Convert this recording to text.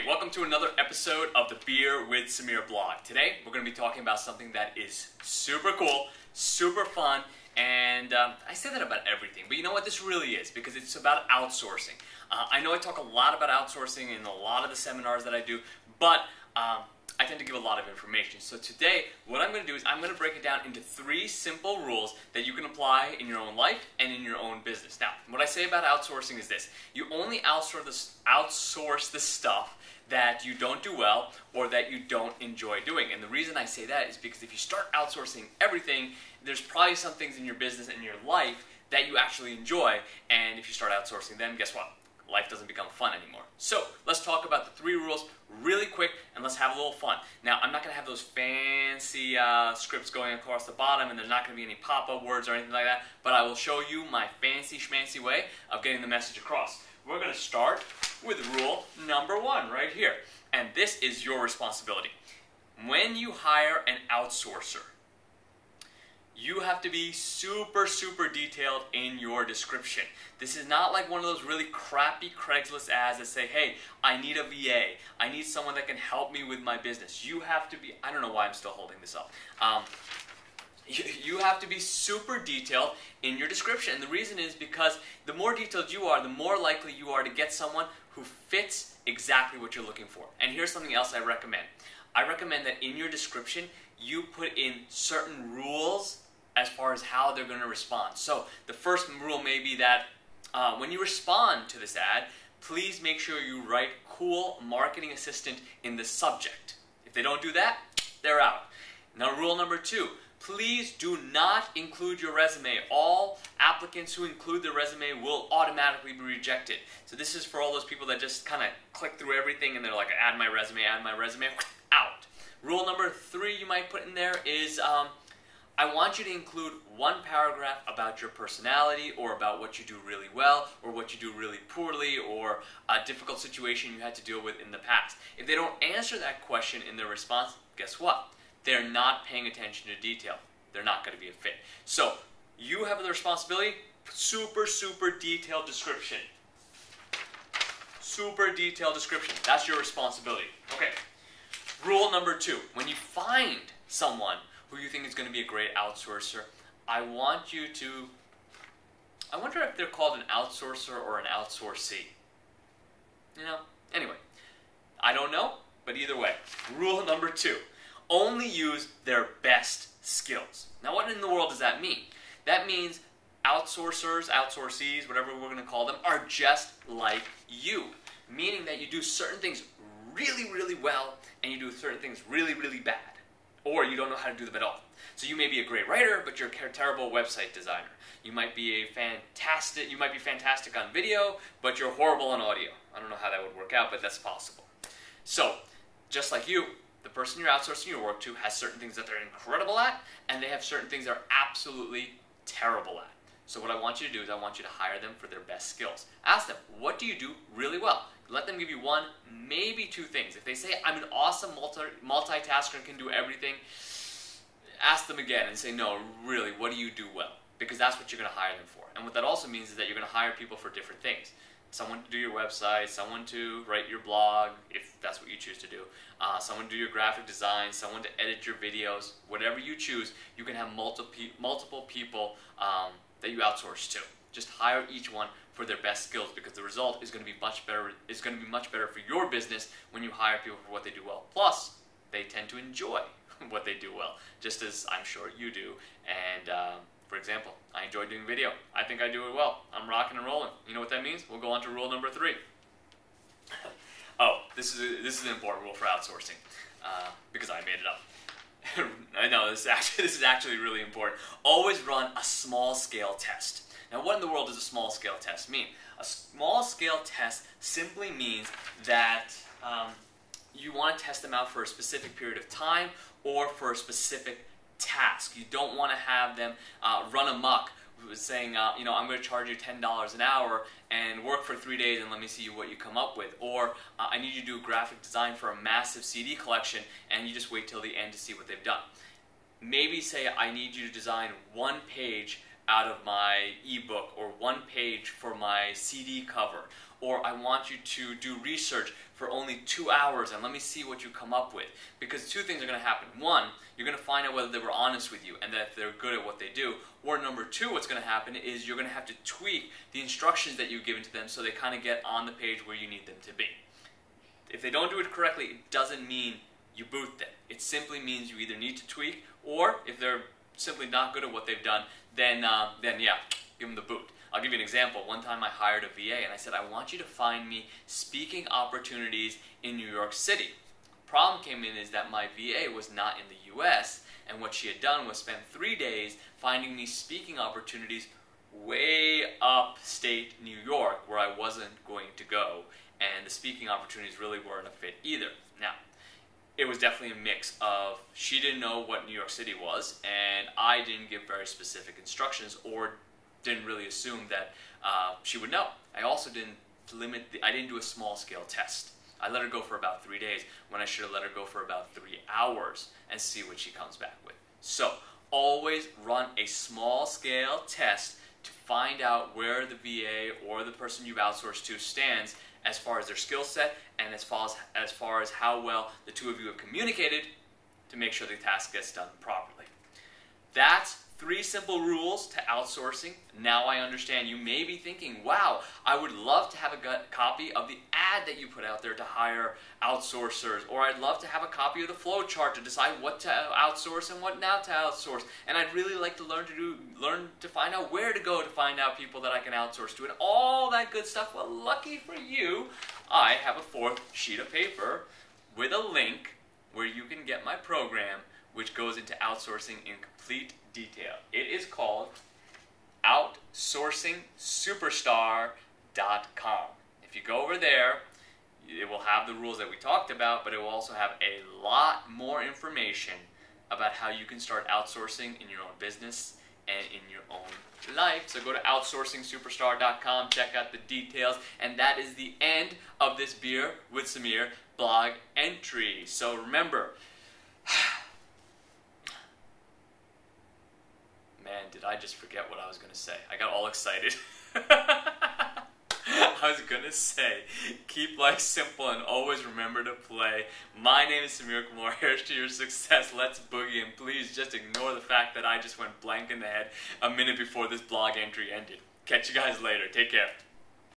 Hey, welcome to another episode of the Beer with Samir blog. Today, we're going to be talking about something that is super cool, super fun, and I say that about everything, but you know what this really is, because it's about outsourcing. I know I talk a lot about outsourcing in a lot of the seminars that I do, but I tend to give a lot of information. So today, what I'm going to do is I'm going to break it down into 3 simple rules that you can apply in your own life and in your own business. Now, what I say about outsourcing is this. You only outsource the stuff that you don't do well or that you don't enjoy doing. And the reason I say that is because if you start outsourcing everything, there's probably some things in your business and your life that you actually enjoy. And if you start outsourcing them, guess what? Life doesn't become fun anymore. So let's talk about the 3 rules really quick and let's have a little fun. Now, I'm not going to have those fancy scripts going across the bottom, and there's not going to be any pop-up words or anything like that, but I will show you my fancy schmancy way of getting the message across. We're going to start with rule number 1 right here, and this is your responsibility. When you hire an outsourcer, you have to be super detailed in your description. This is not like one of those really crappy Craigslist ads that say, hey, I need a VA. I need someone that can help me with my business. You have to be, I don't know why I'm still holding this up. You have to be super detailed in your description. And the reason is because the more detailed you are, the more likely you are to get someone who fits exactly what you're looking for. And here's something else I recommend. I recommend that in your description, you put in certain rules as far as how they're going to respond. So the first rule may be that when you respond to this ad, please make sure you write cool marketing assistant in the subject. If they don't do that, they're out. Now, rule number 2, please do not include your resume. All applicants who include their resume will automatically be rejected. So this is for all those people that just kind of click through everything and they're like, add my resume, out. Rule number 3 you might put in there is I want you to include 1 paragraph about your personality, or about what you do really well, or what you do really poorly, or a difficult situation you had to deal with in the past. If they don't answer that question in their response, guess what? They're not paying attention to detail. They're not going to be a fit. So you have the responsibility, super detailed description. Super detailed description. That's your responsibility. Okay. Rule number 2, when you find someone who you think is going to be a great outsourcer, I wonder if they're called an outsourcer or an outsourcee. You know, anyway, I don't know, but either way, rule number 2, only use their best skills. Now, what in the world does that mean? That means outsourcers, outsourcees, whatever we're going to call them, are just like you, meaning that you do certain things really well, and you do certain things really bad. Or you don't know how to do them at all. So you may be a great writer, but you're a terrible website designer. You might be fantastic on video, but you're horrible on audio. I don't know how that would work out, but that's possible. So, just like you, the person you're outsourcing your work to has certain things that they're incredible at, and they have certain things they're absolutely terrible at. So what I want you to do is I want you to hire them for their best skills. Ask them, what do you do really well? Let them give you 1, maybe 2 things. If they say, I'm an awesome multitasker and can do everything, ask them again and say, no, really, what do you do well? Because that's what you're going to hire them for. And what that also means is that you're going to hire people for different things. Someone to do your website, someone to write your blog, if that's what you choose to do, someone to do your graphic design, someone to edit your videos, whatever you choose, you can have multiple people that you outsource to. Just hire each one for their best skills, because the result is going to be much better. It's going to be much better for your business when you hire people for what they do well. Plus, they tend to enjoy what they do well, just as I'm sure you do. And for example, I enjoy doing video. I think I do it well. I'm rocking and rolling. You know what that means? We'll go on to rule number 3. Oh, this is an important rule for outsourcing because I made it up. I know this is actually really important. Always run a small scale test. Now, what in the world does a small scale test mean? A small scale test simply means that you want to test them out for a specific period of time or for a specific task. You don't want to have them run amok saying, you know, I'm going to charge you $10 an hour and work for 3 days and let me see what you come up with. Or I need you to do a graphic design for a massive CD collection and you just wait till the end to see what they've done. Maybe say I need you to design 1 page out of my ebook or 1 page for my CD cover, or I want you to do research for only 2 hours and let me see what you come up with. Because two things are going to happen. One, you're going to find out whether they were honest with you and that they're good at what they do. Or number two, what's going to happen is you're going to have to tweak the instructions that you've given to them so they kind of get on the page where you need them to be. If they don't do it correctly, it doesn't mean you boot them. It simply means you either need to tweak, or if they're simply not good at what they've done, then yeah, give them the boot. I'll give you an example. One time I hired a VA and I said, I want you to find me speaking opportunities in New York City. Problem came in is that my VA was not in the US, and what she had done was spend 3 days finding me speaking opportunities way upstate New York where I wasn't going to go, and the speaking opportunities really weren't a fit either. Now, it was definitely a mix of she didn't know what New York City was, and I didn't give very specific instructions or didn't really assume that she would know. I also didn't I didn't do a small scale test. I let her go for about 3 days when I should have let her go for about 3 hours and see what she comes back with. So always run a small scale test to find out where the VA or the person you've outsourced to stands as far as their skill set and as far as how well the two of you have communicated to make sure the task gets done properly. That's 3 simple rules to outsourcing. Now I understand. You may be thinking, wow, I would love to have a copy of the ad that you put out there to hire outsourcers, or I'd love to have a copy of the flow chart to decide what to outsource and what not to outsource, and I'd really like to learn to find out where to go to find out people that I can outsource to and all that good stuff. Well, lucky for you, I have a 4th sheet of paper with a link where you can get my program, which goes into outsourcing in complete detail. It is called OutsourcingSuperstar.com. If you go over there, it will have the rules that we talked about, but it will also have a lot more information about how you can start outsourcing in your own business and in your own life. So go to OutsourcingSuperstar.com, check out the details, and that is the end of this Beer with Samir blog entry. So remember, man, did I just forget what I was going to say. I got all excited. I was going to say, keep life simple and always remember to play. My name is Samir Kumar. Here's to your success. Let's boogie. And please just ignore the fact that I just went blank in the head a minute before this blog entry ended. Catch you guys later. Take care.